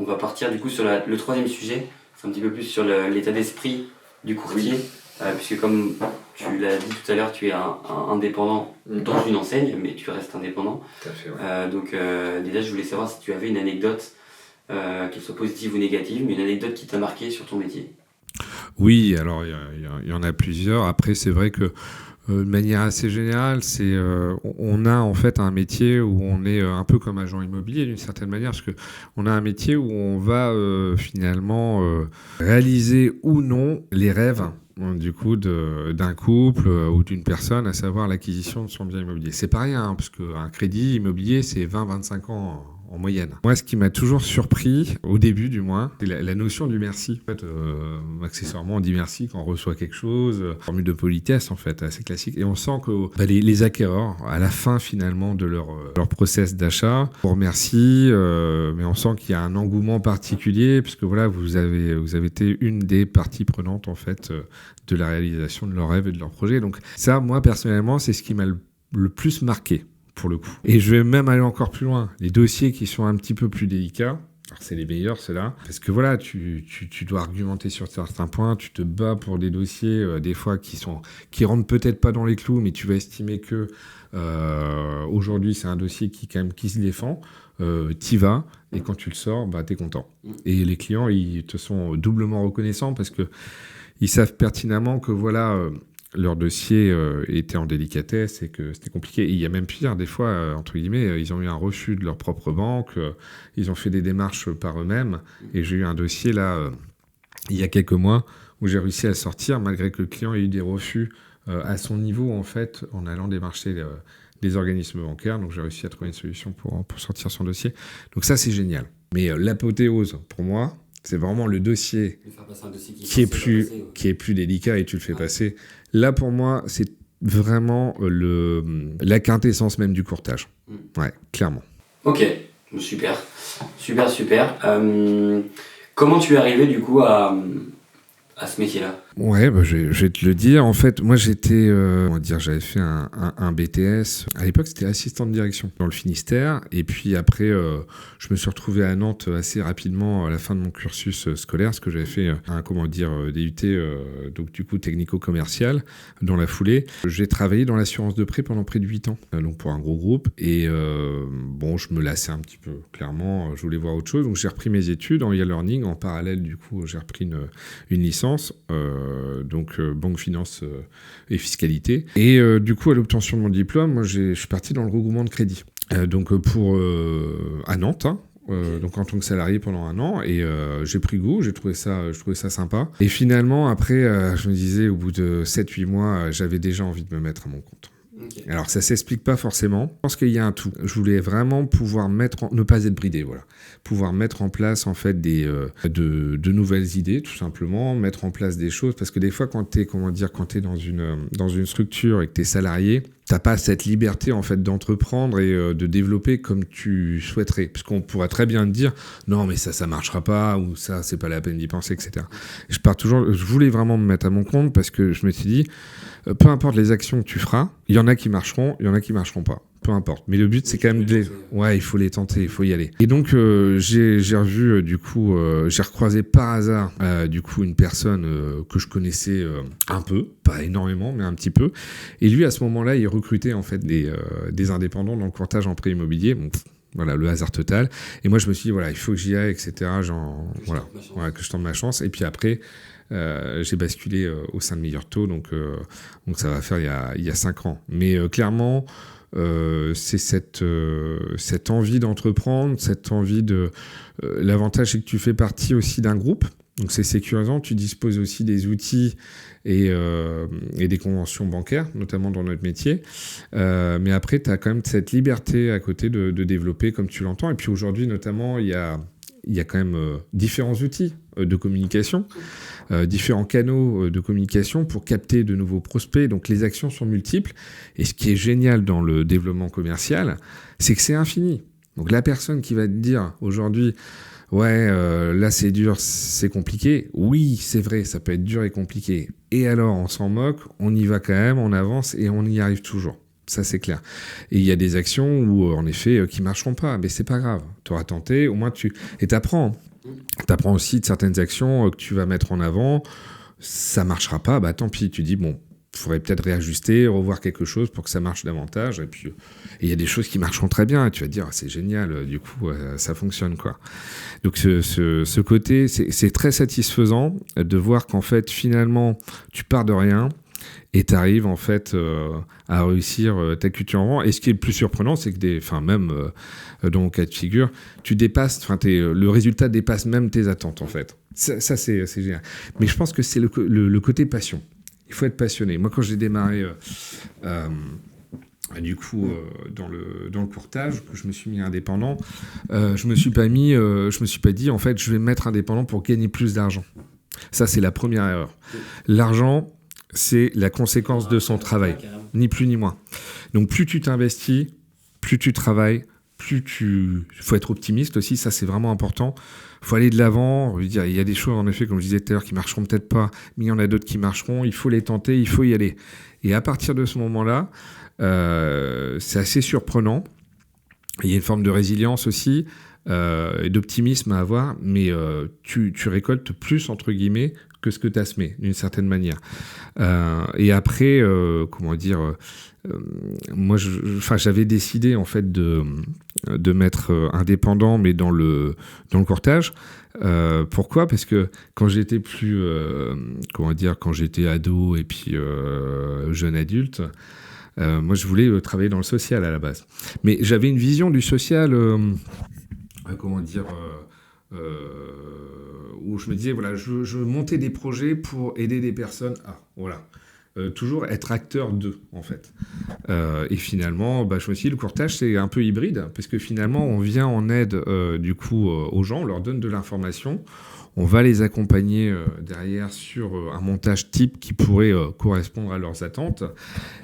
on va partir du coup sur le troisième sujet. C'est un petit peu plus sur l'état d'esprit du courtier. Puisque comme tu l'as dit tout à l'heure, tu es un indépendant dans une enseigne, mais tu restes indépendant. Tout à fait, ouais. Donc déjà, je voulais savoir si tu avais une anecdote, qu'elle soit positive ou négative, mais une anecdote qui t'a marqué sur ton métier. Oui, alors il y en a plusieurs. Après, c'est vrai que de manière assez générale, on a en fait un métier où on est un peu comme agent immobilier d'une certaine manière, parce que on a un métier où on va finalement réaliser ou non les rêves du coup d'un couple ou d'une personne, à savoir l'acquisition de son bien immobilier. C'est pas rien, parce qu'un crédit immobilier, c'est 20-25 ans en moyenne. Moi, ce qui m'a toujours surpris, au début du moins, c'est la notion du merci. En fait, accessoirement, on dit merci quand on reçoit quelque chose. Formule de politesse, en fait, assez classique. Et on sent que les acquéreurs, à la fin, finalement, de leur process d'achat, on remercie, mais on sent qu'il y a un engouement particulier, puisque voilà, vous avez été une des parties prenantes, en fait, de la réalisation de leurs rêves et de leurs projets. Donc ça, moi, personnellement, c'est ce qui m'a le plus marqué, pour le coup. Et je vais même aller encore plus loin. Les dossiers qui sont un petit peu plus délicats, alors c'est les meilleurs, ceux-là, parce que voilà, tu dois argumenter sur certains points, tu te bats pour des dossiers, des fois, qui rentrent peut-être pas dans les clous, mais tu vas estimer que aujourd'hui, c'est un dossier qui se défend, t'y vas, et quand tu le sors, t'es content. Et les clients, ils te sont doublement reconnaissants, parce que ils savent pertinemment que voilà, leur dossier était en délicatesse et que c'était compliqué. Et il y a même pire, des fois, entre guillemets, ils ont eu un refus de leur propre banque, ils ont fait des démarches par eux-mêmes. Et j'ai eu un dossier là, il y a quelques mois, où j'ai réussi à le sortir, malgré que le client ait eu des refus à son niveau, en fait, en allant démarcher des organismes bancaires. Donc j'ai réussi à trouver une solution pour sortir son dossier. Donc ça, c'est génial. Mais l'apothéose, pour moi, c'est vraiment le dossier qui est plus délicat et tu le fais passer. Là, pour moi, c'est vraiment la quintessence même du courtage. Ouais, clairement. Ok, super. Comment tu es arrivé du coup à ce métier-là ? Ouais, je vais te le dire. En fait, moi, j'avais fait un BTS. À l'époque, c'était assistant de direction dans le Finistère. Et puis après, je me suis retrouvé à Nantes assez rapidement à la fin de mon cursus scolaire, parce que j'avais fait DUT, donc du coup technico-commercial dans la foulée. J'ai travaillé dans l'assurance de prêt pendant près de 8 ans, donc pour un gros groupe. Et je me lassais un petit peu, clairement. Je voulais voir autre chose. Donc j'ai repris mes études en e-learning. En parallèle, du coup, j'ai repris une licence. Donc banque, finance et fiscalité. Et du coup, à l'obtention de mon diplôme, moi, je suis parti dans le regroupement de crédit. À Nantes, donc en tant que salarié pendant 1 an, et j'ai pris goût, je trouvais ça sympa. Et finalement, après, je me disais, au bout de 7-8 mois, j'avais déjà envie de me mettre à mon compte. Okay. Alors ça s'explique pas forcément. Je pense qu'il y a un tout. Je voulais vraiment pouvoir ne pas être bridé, voilà. Pouvoir mettre en place en fait de nouvelles idées, tout simplement, mettre en place des choses, parce que des fois quand t'es dans une structure et que t'es salarié, t'as pas cette liberté en fait d'entreprendre et de développer comme tu souhaiterais, parce qu'on pourrait très bien te dire non mais ça marchera pas, ou ça c'est pas la peine d'y penser, etc. Je voulais vraiment me mettre à mon compte, parce que je me suis dit peu importe les actions que tu feras, il y en a qui marcheront, il y en a qui marcheront pas. Peu importe. Mais le but, c'est quand même il faut les tenter, il faut y aller. Et donc, j'ai revu, j'ai recroisé par hasard, une personne que je connaissais un peu, pas énormément, mais un petit peu. Et lui, à ce moment-là, il recrutait en fait des indépendants dans le courtage en prêt immobilier. Bon, voilà, le hasard total. Et moi, je me suis dit, il faut que j'y aille, etc. Que je tente ma chance. Et puis après, j'ai basculé au sein de Meilleur Taux, donc ça va faire il y a 5 ans. Mais clairement, c'est cette envie d'entreprendre, cette envie l'avantage, c'est que tu fais partie aussi d'un groupe, donc c'est sécurisant. Tu disposes aussi des outils et des conventions bancaires, notamment dans notre métier. Mais après, tu as quand même cette liberté à côté de développer comme tu l'entends. Et puis aujourd'hui, notamment, il y a quand même différents outils de communication, différents canaux de communication pour capter de nouveaux prospects. Donc les actions sont multiples. Et ce qui est génial dans le développement commercial, c'est que c'est infini. Donc la personne qui va te dire aujourd'hui, là c'est dur, c'est compliqué. Oui, c'est vrai, ça peut être dur et compliqué. Et alors, on s'en moque, on y va quand même, on avance et on y arrive toujours. Ça, c'est clair. Et il y a des actions où, en effet, qui marcheront pas. Mais c'est pas grave. Tu auras tenté, au moins et t'apprends. Tu apprends aussi de certaines actions que tu vas mettre en avant. Ça marchera pas, bah tant pis. Tu dis, bon, il faudrait peut-être réajuster, revoir quelque chose pour que ça marche davantage. Et puis, il y a des choses qui marcheront très bien. Et tu vas te dire, c'est génial, du coup, ça fonctionne, quoi. Donc, ce côté, c'est très satisfaisant de voir qu'en fait, finalement, tu pars de rien et tu arrives, en fait, à réussir ta culture en vent. Et ce qui est le plus surprenant, c'est que même dans mon cas de figure, tu dépasses, le résultat dépasse même tes attentes, en fait. Ça c'est génial. Mais je pense que c'est le côté passion. Il faut être passionné. Moi, quand j'ai démarré, du coup, dans le courtage, que je me suis mis indépendant, je me suis pas dit, en fait, je vais me mettre indépendant pour gagner plus d'argent. Ça, c'est la première erreur. L'argent, c'est la conséquence de son travail, ni plus ni moins. Donc, plus tu t'investis, plus tu travailles, faut être optimiste aussi, ça c'est vraiment important. Faut aller de l'avant. Il y a des choses, en effet, comme je disais tout à l'heure, qui marcheront peut-être pas, mais il y en a d'autres qui marcheront. Il faut les tenter, il faut y aller. Et à partir de ce moment-là, c'est assez surprenant. Il y a une forme de résilience aussi, et d'optimisme à avoir, mais tu récoltes plus, entre guillemets, que ce que tu as semé, d'une certaine manière. Et après, moi, j'avais décidé, en fait, de m'être indépendant, mais dans le courtage. Pourquoi ? Parce que quand j'étais quand j'étais ado et puis jeune adulte, moi, je voulais travailler dans le social à la base. Mais j'avais une vision du social, où je me disais, voilà, je montais des projets pour aider des personnes à, voilà. Toujours être acteur d'eux, en fait. Et finalement, je me suis dit, le courtage, c'est un peu hybride, parce que finalement, on vient en aide, aux gens, on leur donne de l'information, on va les accompagner derrière sur un montage type qui pourrait correspondre à leurs attentes,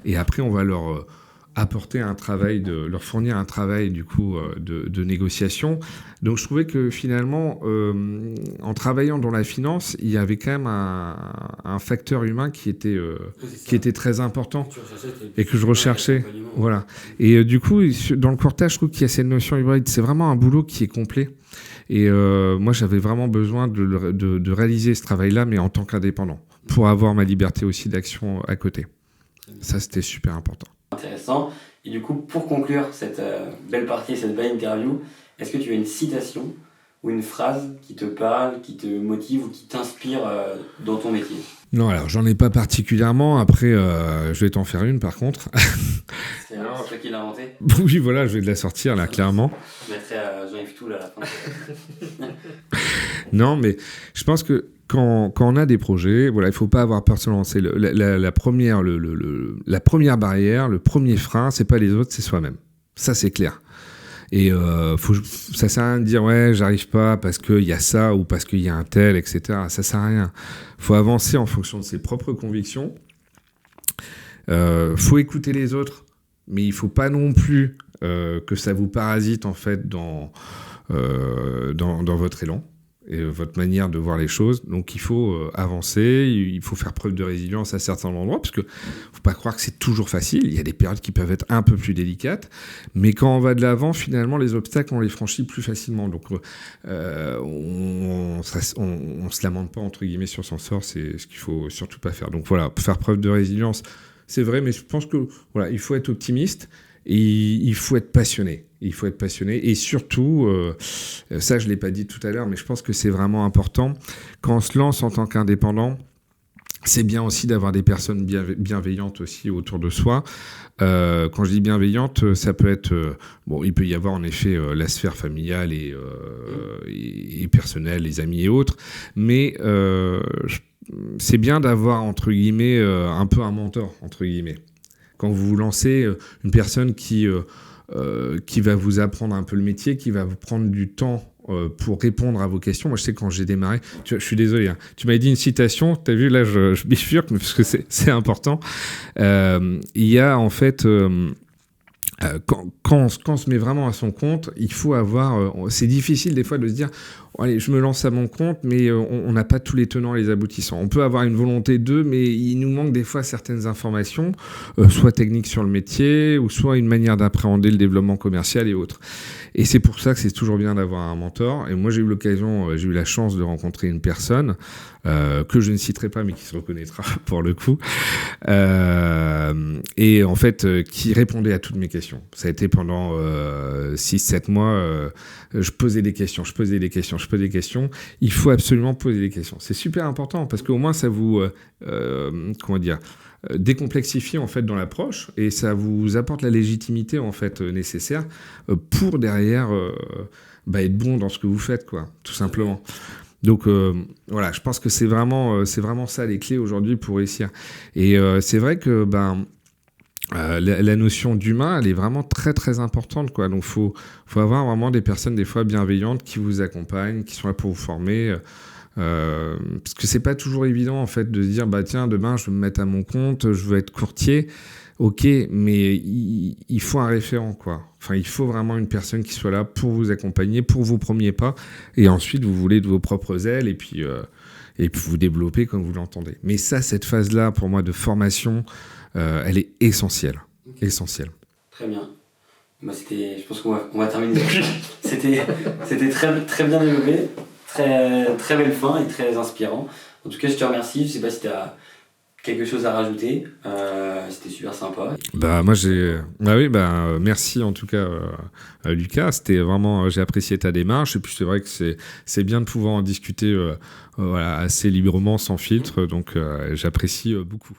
et après, on va leur apporter leur fournir un travail, du coup, de négociation. Donc, je trouvais que finalement, en travaillant dans la finance, il y avait quand même un facteur humain qui était très important et que je recherchais. Voilà. Et du coup, dans le courtage, je trouve qu'il y a cette notion hybride. C'est vraiment un boulot qui est complet. Et moi, j'avais vraiment besoin de réaliser ce travail-là, mais en tant qu'indépendant, pour avoir ma liberté aussi d'action à côté. Ça, c'était super important. Intéressant. Et du coup, pour conclure cette belle partie, cette belle interview, est-ce que tu as une citation ou une phrase qui te parle, qui te motive ou qui t'inspire dans ton métier ? Non, alors j'en ai pas particulièrement. Après, je vais t'en faire une par contre. C'est toi qui l'as inventé ? Oui, voilà, je vais de la sortir là, clairement. Je mettrai Jean-Yves Toul à la fin. Non, mais je pense que quand on a des projets, voilà, il faut pas avoir peur de se lancer. La première barrière, le premier frein, c'est pas les autres, c'est soi-même. Ça, c'est clair. Et ça sert à rien de dire ouais, j'arrive pas parce qu'il y a ça ou parce qu'il y a un tel, etc. Ça sert à rien. Faut avancer en fonction de ses propres convictions. Faut écouter les autres, mais il faut pas non plus que ça vous parasite en fait dans votre élan et votre manière de voir les choses. Donc il faut avancer, il faut faire preuve de résilience à certains endroits, parce que faut pas croire que c'est toujours facile. Il y a des périodes qui peuvent être un peu plus délicates, mais quand on va de l'avant, finalement, les obstacles, on les franchit plus facilement. Donc on se lamente pas, entre guillemets, sur son sort, c'est ce qu'il faut surtout pas faire. Donc voilà, faire preuve de résilience, c'est vrai, mais je pense que voilà, il faut être optimiste et il faut être passionné. Il faut être passionné et surtout, ça je ne l'ai pas dit tout à l'heure, mais je pense que c'est vraiment important. Quand on se lance en tant qu'indépendant, c'est bien aussi d'avoir des personnes bienveillantes aussi autour de soi. Quand je dis bienveillante, ça peut être... il peut y avoir en effet la sphère familiale et personnelle, les amis et autres, mais c'est bien d'avoir, entre guillemets, un peu un mentor, entre guillemets. Quand vous vous lancez, une personne qui va vous apprendre un peu le métier, qui va vous prendre du temps pour répondre à vos questions. Moi, je sais, quand j'ai démarré, je suis désolé, hein, tu m'avais dit une citation, tu as vu, là, je bifurque, mais parce que c'est important. Il y a, en fait, quand on se met vraiment à son compte, il faut avoir... c'est difficile, des fois, de se dire, allez, je me lance à mon compte, mais on n'a pas tous les tenants et les aboutissants. On peut avoir une volonté d'eux, mais il nous manque des fois certaines informations, soit techniques sur le métier, ou soit une manière d'appréhender le développement commercial et autres. Et c'est pour ça que c'est toujours bien d'avoir un mentor. Et moi, j'ai eu la chance de rencontrer une personne que je ne citerai pas, mais qui se reconnaîtra pour le coup, et en fait, qui répondait à toutes mes questions. Ça a été pendant 6-7 mois, je posais des questions. Il faut absolument poser des questions. C'est super important parce qu'au moins, ça vous, décomplexifie en fait dans l'approche et ça vous apporte la légitimité en fait nécessaire pour derrière être bon dans ce que vous faites, quoi, tout simplement. Donc voilà, je pense que c'est vraiment ça les clés aujourd'hui pour réussir. Et c'est vrai que la notion d'humain, elle est vraiment très très importante, quoi. Donc faut avoir vraiment des personnes des fois bienveillantes qui vous accompagnent, qui sont là pour vous former. Parce que c'est pas toujours évident en fait de se dire tiens, demain je vais me mettre à mon compte, je veux être courtier. Ok, mais il faut un référent, quoi. Enfin, il faut vraiment une personne qui soit là pour vous accompagner, pour vos premiers pas, et ensuite vous voulez de vos propres ailes, et puis vous développer comme vous l'entendez. Mais ça, cette phase-là, pour moi, de formation, elle est essentielle. Okay. Essentielle. Très bien. Je pense qu'on va terminer. C'était très, très bien développé, très, très belle fin et très inspirant. En tout cas, je te remercie. Je sais pas si tu as quelque chose à rajouter. C'était super sympa. Merci en tout cas Lucas, c'était vraiment, j'ai apprécié ta démarche et puis c'est vrai que c'est bien de pouvoir en discuter assez librement, sans filtre, donc j'apprécie beaucoup.